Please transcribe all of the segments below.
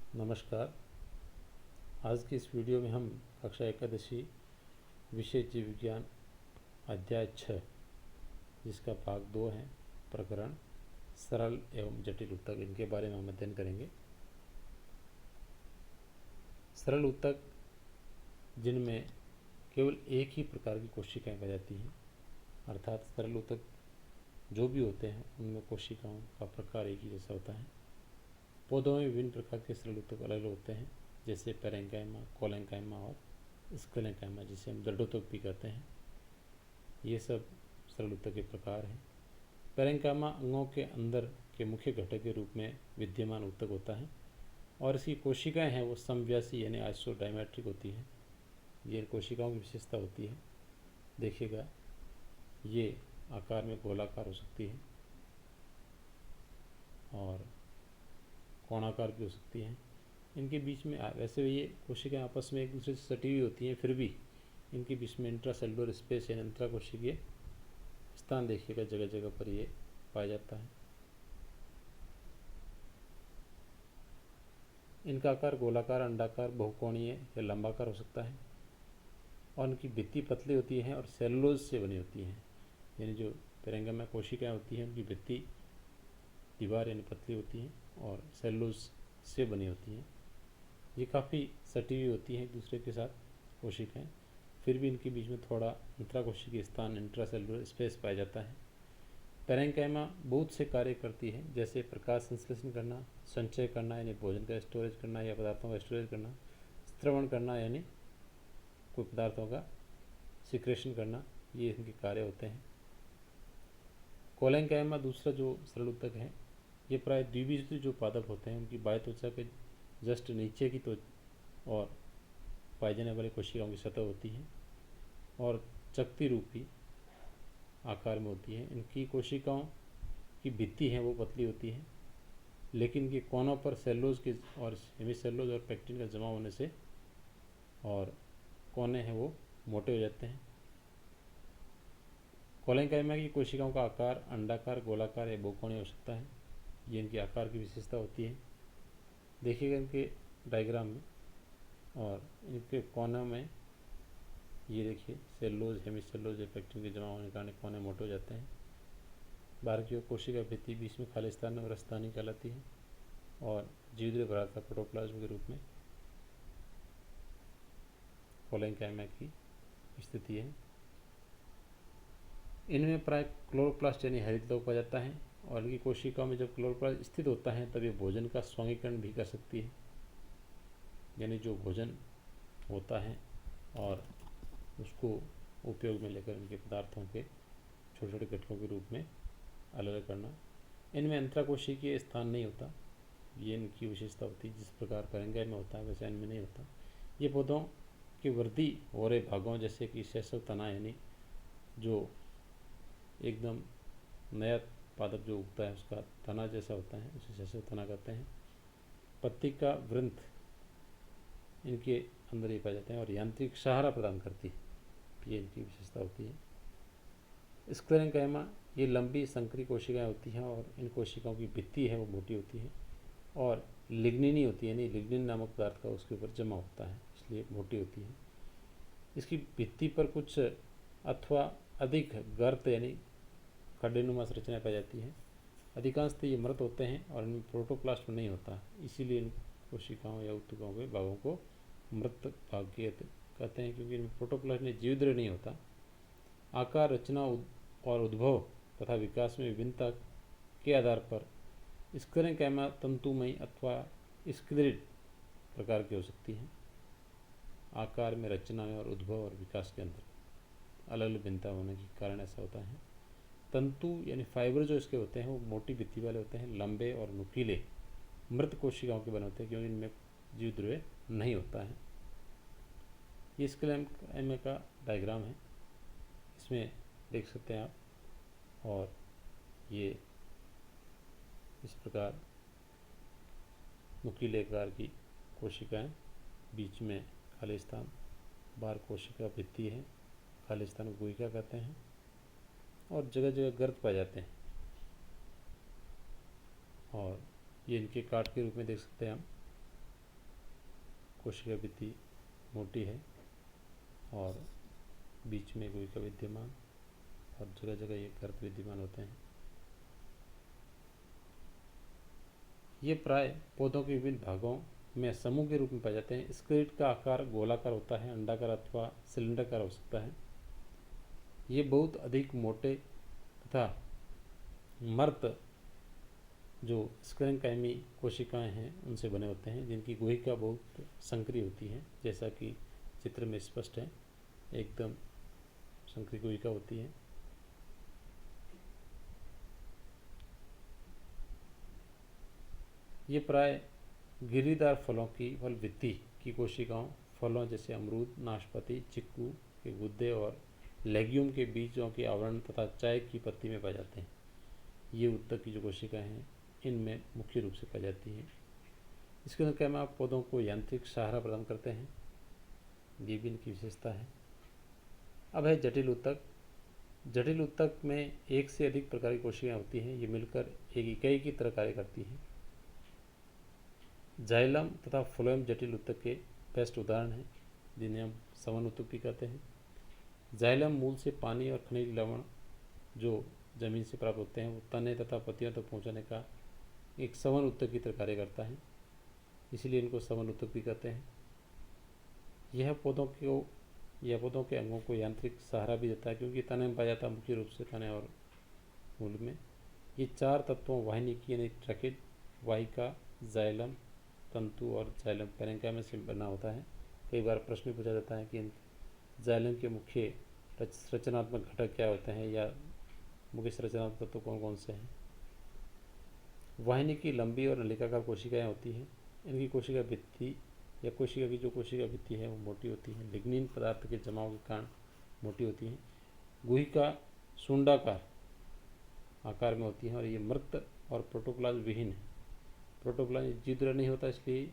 नमस्कार। आज की इस वीडियो में हम कक्षा एकादशी विषय जीव विज्ञान अध्याय 6 जिसका भाग 2 है, प्रकरण सरल एवं जटिल ऊतक, इनके बारे में हम अध्ययन करेंगे। सरल ऊतक जिनमें केवल एक ही प्रकार की कोशिकाएं पाई जाती हैं, अर्थात सरल ऊतक जो भी होते हैं उनमें कोशिकाओं का प्रकार एक ही जैसा होता है। पौधों में विभिन्न प्रकार के सरल ऊतक अलग अलग होते हैं, जैसे पैरेंकाइमा, कोलेंकाइमा और स्क्लेरेंकाइमा, जिसे हम दृढ़ोतक भी कहते हैं। ये सब सरल ऊतक के प्रकार हैं। पैरेंकाइमा अंगों के अंदर के मुख्य घटक के रूप में विद्यमान ऊतक होता है और इसकी कोशिकाएं हैं वो समव्यासी यानी आइसोडायमेट्रिक होती हैं। ये कोशिकाओं की विशेषता होती है। देखिएगा, ये आकार में गोलाकार हो सकती है और कोणाकार भी हो सकती हैं। इनके बीच में वैसे ये कोशिकाएं आपस में एक दूसरे से सटी हुई होती हैं, फिर भी इनके बीच में इंट्रासेलुलर स्पेस या अंतरा कोशिकीय स्थान देखिएगा, जगह जगह पर ये पाया जाता है। इनका आकार गोलाकार, अंडाकार, बहुकोणीय या लंबाकार हो सकता है और इनकी भित्ति पतली होती है और सेलुलोज से बनी होती है। यानी जो पैरेंकाइमा कोशिकाएं होती हैं उनकी भित्ति दीवार यानी पतली होती है और सेलुलोज से बनी होती हैं। ये काफ़ी सटी हुई होती हैं एक दूसरे के साथ कोशिकाएं, फिर भी इनके बीच में थोड़ा अंतराकोशिकीय स्थान इंट्रासेलुलर स्पेस पाया जाता है। पैरेंकाइमा बहुत से कार्य करती है, जैसे प्रकाश संश्लेषण करना, संचय करना यानी भोजन का स्टोरेज करना या पदार्थों का स्टोरेज करना, स्त्रवण करना यानी कोई पदार्थों का सिक्रेशन करना, ये इनके कार्य होते हैं। कोलेंकाइमा दूसरा जो सरल ऊतक है, ये प्राय द्विबीजपत्री जो पादप होते हैं उनकी बाह्य त्वचा के जस्ट नीचे की और पाए जाने वाले कोशिकाओं की सतह होती है और चकती रूपी आकार में होती है। इनकी कोशिकाओं की भित्ति है वो पतली होती है, लेकिन इनके कोनों पर सेलुलोज के और हेमीसेलुलोज और पेक्टिन का जमा होने से और कोने हैं वो मोटे हो जाते हैं। कोलेंकाइमा की कोशिकाओं का आकार अंडाकार, गोलाकार या बहुकोणीय हो सकता है। ये इनकी आकार की विशेषता होती है। देखिएगा इनके डायग्राम में, और इनके कोनों में ये देखिए सेलुलोज, हेमीसेलुलोज या पेक्टिन के जमा होने के कारण कोने मोटे हो जाते हैं। बाहर की ओर कोशिका भित्ति बीच में खाली स्थान और रसदानी कहलाती है और जीवद्रव्य भरा था प्रोटोप्लाज्म के रूप में कोलेंकाइमा की स्थिति है। इनमें प्राय क्लोरोप्लास्ट यानी हरित लौह पाया जाता है और इनकी कोशिकाओं में जब क्लोरोप्लास्ट स्थित होता है तब ये भोजन का स्वांगीकरण भी कर सकती है, यानी जो भोजन होता है और उसको उपयोग में लेकर इनके पदार्थों के छोटे छोटे घटकों के रूप में अलग अलग करना। इनमें अंतराकोशिकीय स्थान नहीं होता, ये इनकी विशेषता होती है। जिस प्रकार पैरेंकाइमा में होता है वैसे इनमें नहीं होता। ये पौधों की वृद्धि हो रहे भागों जैसे कि शैशव तना यानी जो एकदम नया पादप जो उगता है उसका तना जैसा होता है उसे शैशव तना कहते हैं। पत्ती का वृंत इनके अंदर ही पाए जाते हैं और यांत्रिक सहारा प्रदान करती है, ये इनकी विशेषता होती है। स्क्लेरेंकाइमा ये लंबी संकरी कोशिकाएं होती हैं और इन कोशिकाओं की भित्ति है वो मोटी होती है और लिग्निनी होती है, यानी लिग्निन नामक पदार्थ का उसके ऊपर जमा होता है, इसलिए मोटी होती है। इसकी भित्ति पर कुछ अथवा अधिक गर्त यानी खड्डेनुमा संरचना पाई जाती है। अधिकांशतः ये मृत होते हैं और इनमें प्रोटोप्लास्ट नहीं होता, इसीलिए इन कोशिकाओं या ऊतकों के भागों को मृत भाग कहते हैं, क्योंकि इनमें प्रोटोप्लास्ट में जीवद्रव्य नहीं होता। आकार, रचना और उद्भव तथा विकास में विभिन्नता के आधार पर स्क्लेरेंकाइमा तंतुमयी अथवा स्क्लेरिड प्रकार की हो सकती हैं। आकार में, रचना में और उद्भव और विकास के अंदर अलग अलग भिन्नता होने के कारण ऐसा होता है। तंतु यानी फाइबर जो इसके होते हैं वो मोटी भित्ति वाले होते हैं, लंबे और नुकीले, मृत कोशिकाओं के बने होते हैं, क्योंकि इनमें जीवद्रव्य नहीं होता है। ये स्क्लेरेंकाइमा का डायग्राम है, इसमें देख सकते हैं आप। और ये इस प्रकार नुकीले आकार की कोशिकाएं, बीच में खाली स्थान, बाहर कोशिका भित्ति है, खाली स्थान को गुहिका कहते हैं और जगह जगह गर्त पाए जाते हैं। और ये इनके काट के रूप में देख सकते हैं हम। कोशिका भित्ति मोटी है और बीच में गुहिका विद्यमान और जगह जगह ये गर्त विद्यमान होते हैं। ये प्राय पौधों के विभिन्न भागों में समूह के रूप में पाए जाते हैं। स्क्लेट का आकार गोलाकार होता है, अंडाकार अथवा सिलेंडरकार हो सकता है। ये बहुत अधिक मोटे तथा मर्त जो स्क्लेरेंकाइमी कोशिकाएं हैं उनसे बने होते हैं, जिनकी गुहिका बहुत संकरी होती है, जैसा कि चित्र में स्पष्ट है, एकदम संकरी गुहिका होती है। ये प्राय गिरीदार फलों की फल भित्ति की कोशिकाओं, फलों जैसे अमरूद, नाशपाती, चिक्कू के गुद्दे और लेग्यूम के बीजों के आवरण तथा चाय की पत्ती में पाए जाते हैं। ये उत्तक की जो कोशिकाएं हैं इनमें मुख्य रूप से पाई जाती हैं। इसके अंदर आप पौधों को यांत्रिक सहारा प्रदान करते हैं, ये भी इनकी विशेषता है। अब है जटिल उत्तक। जटिल उत्तक में एक से अधिक प्रकार की कोशिकाएं होती हैं, ये मिलकर एक इकाई की तरह कार्य करती हैं। जाइलम तथा फ्लोएम जटिल उत्तक के बेस्ट उदाहरण हैं, जिन्हें हम सवन उत्तक भी कहते हैं। जाइलम मूल से पानी और खनिज लवण जो जमीन से प्राप्त होते हैं वो तने तथा पत्तियों तक पहुंचाने का एक सवन उत्तक की तरह कार्य करता है, इसीलिए इनको सवन उत्तक भी कहते हैं। यह पौधों के अंगों को यांत्रिक सहारा भी देता है, क्योंकि तने में पाया जाता है मुख्य रूप से तने और मूल में। ये चार तत्वों वाहिनिकी यानी ट्रैकिड, वाहिका, जाइलम तंतु और जाइलम पैरेंकाइमा से बना होता है। कई बार प्रश्न पूछा जाता है कि जाइलम के मुख्य रचनात्मक घटक क्या होते हैं या मुख्य संरचनात्मक तत्व कौन कौन से हैं। वाहिनिकी लंबी और नलिकाकार कोशिकाएं होती हैं। इनकी कोशिका भित्ति या कोशिका की जो कोशिका भित्ति है वो मोटी होती है, लिग्निन पदार्थ के जमाव के कारण मोटी होती है। गुहिका सुंडाकार आकार में होती है और ये मृत और प्रोटोप्लाज्म विहीन है। प्रोटोप्लाज्म जीवद्रव्य नहीं होता, इसलिए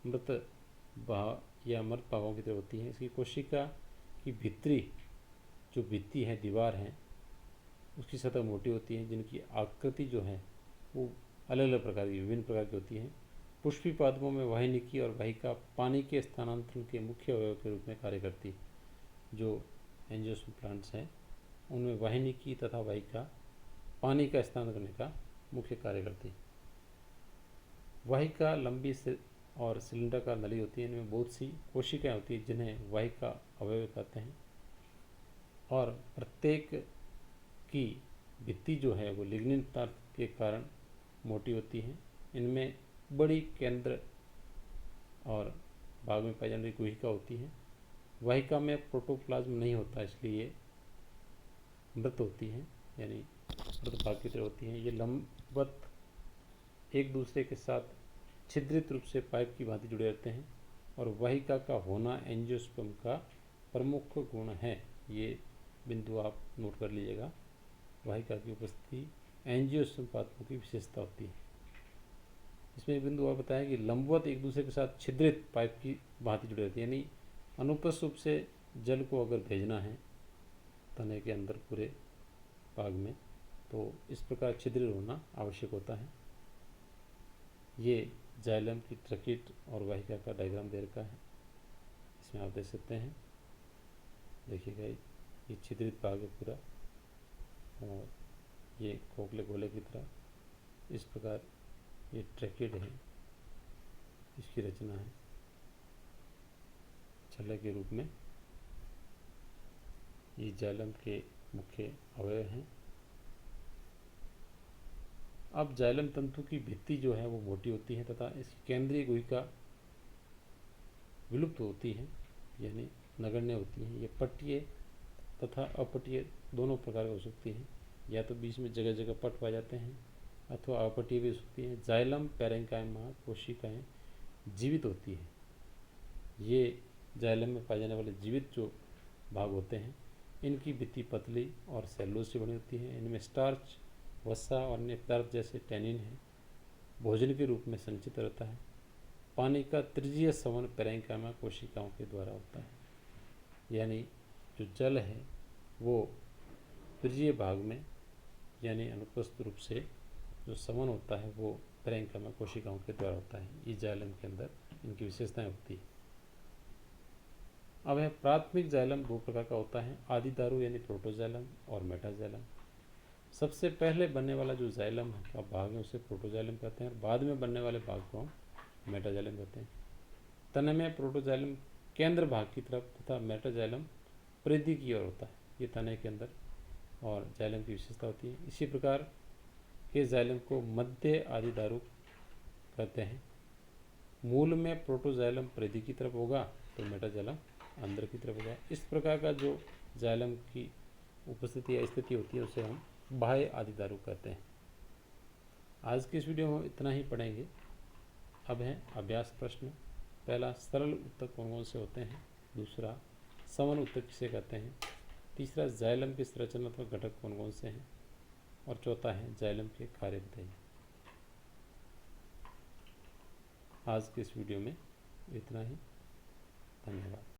मृत भाग या मृत भागों की तरह होती है। इसकी कोशिका की भीतरी जो भित्ति है, दीवार है, उसकी सतह मोटी होती है, जिनकी आकृति जो है वो अलग अलग प्रकार की विभिन्न प्रकार की होती है। पुष्पी पादपों में वाहिनिकी और वाहिका पानी के स्थानांतरण के मुख्य अवयव के रूप में कार्य करती है। जो एंजियोस्पर्म प्लांट्स हैं उनमें वाहिनिकी तथा वाहिका पानी का स्थानांतरण करने का मुख्य कार्य करती है। वाहिका लंबी और सिलेंडराकार नली होती है। इनमें बहुत सी कोशिकाएं होती हैं जिन्हें वाहिका अवयव कहते हैं, और प्रत्येक की भित्ति जो है वो लिग्निन पदार्थ के कारण मोटी होती है। इनमें बड़ी केंद्र और भाग में पाई जाने वाली गुहिका होती है। वाहिका में प्रोटोप्लाज्म नहीं होता, इसलिए मृत होती है, यानी मृत भाग की तरह होती हैं। ये लंबवत एक दूसरे के साथ छिद्रित रूप से पाइप की भांति जुड़े रहते हैं, और वाहिका का होना एंजियोस्पर्म का प्रमुख गुण है। ये बिंदु आप नोट कर लीजिएगा। वाहिका की उपस्थिति एंजियोस्पर्म पादपों की विशेषता होती है। इसमें बिंदु और बताया कि लंबवत एक दूसरे के साथ छिद्रित पाइप की भांति जुड़े रहती है, यानी अनुप्रस्थ रूप से जल को अगर भेजना है तने के अंदर पूरे भाग में, तो इस प्रकार छिद्रित होना आवश्यक होता है। ये जाइलम की ट्रकिट और वाहिका का डायग्राम दे रखा है, इसमें आप देख सकते हैं। देखिएगा ये छिद्रित भाग है पूरा, और ये खोखले गोले की तरह इस प्रकार ये ट्रैकिड है, इसकी रचना है छल्ले के रूप में। ये जाइलम के मुख्य अवयव हैं। अब जाइलम तंतु की भित्ति जो है वो मोटी होती है तथा इसकी केंद्रीय गुहिका विलुप्त होती है, यानी नगण्य होती है। ये पट्टीय तथा अपट्टीय दोनों प्रकार की हो सकती हैं, या तो बीच में जगह जगह पट पाए जाते हैं अथवा अपट्टीय भी हो सकती है। जाइलम पैरेंकाइमा कोशिकाएं जीवित होती है। ये जाइलम में पाए जाने वाले जीवित जो भाग होते हैं, इनकी भित्ति पतली और सेलुलोज से बनी होती है। इनमें स्टार्च, वसा और अन्य पदार्थ जैसे टैनिन है, भोजन के रूप में संचित रहता है। पानी का तृतीय सवन पैरेंकाइमा कोशिकाओं के द्वारा होता है, यानी जो जल है वो तृतीय भाग में यानी अनुपस्थ रूप से जो सवन होता है वो पैरेंकाइमा कोशिकाओं के द्वारा होता है। ये जाइलम के अंदर इनकी विशेषताएं होती है। अब है प्राथमिक जाइलम दो प्रकार का होता है, आदि दारू यानी प्रोटोजाइलम और मेटाजाइलम। सबसे पहले बनने वाला जो जाइलम का भाग है उसे प्रोटोजाइलम कहते हैं और बाद में बनने वाले भाग को हम मेटाजाइलम कहते हैं। तने में प्रोटोजाइलम केंद्र भाग की तरफ तथा मेटाजाइलम परिधि की ओर होता है, ये तने के अंदर और जाइलम की विशेषता होती है। इसी प्रकार के जाइलम को मध्य आदि दारू कहते हैं। मूल में प्रोटोजाइलम परिधि की तरफ होगा तो मेटाजाइलम अंदर की तरफ होगा। इस प्रकार का जो जाइलम की उपस्थिति या स्थिति होती है उसे हम बाह्य आदि दारू कहते हैं। आज की इस वीडियो में इतना ही पढ़ेंगे। अब है अभ्यास प्रश्न। पहला, सरल उत्तक कौन कौन से होते हैं। दूसरा, समन उत्तक किसे कहते हैं। तीसरा, जाइलम के संरचनात्मक घटक कौन कौन से हैं। और चौथा है, जाइलम के कार्य बताइए। आज के इस वीडियो में इतना ही। धन्यवाद।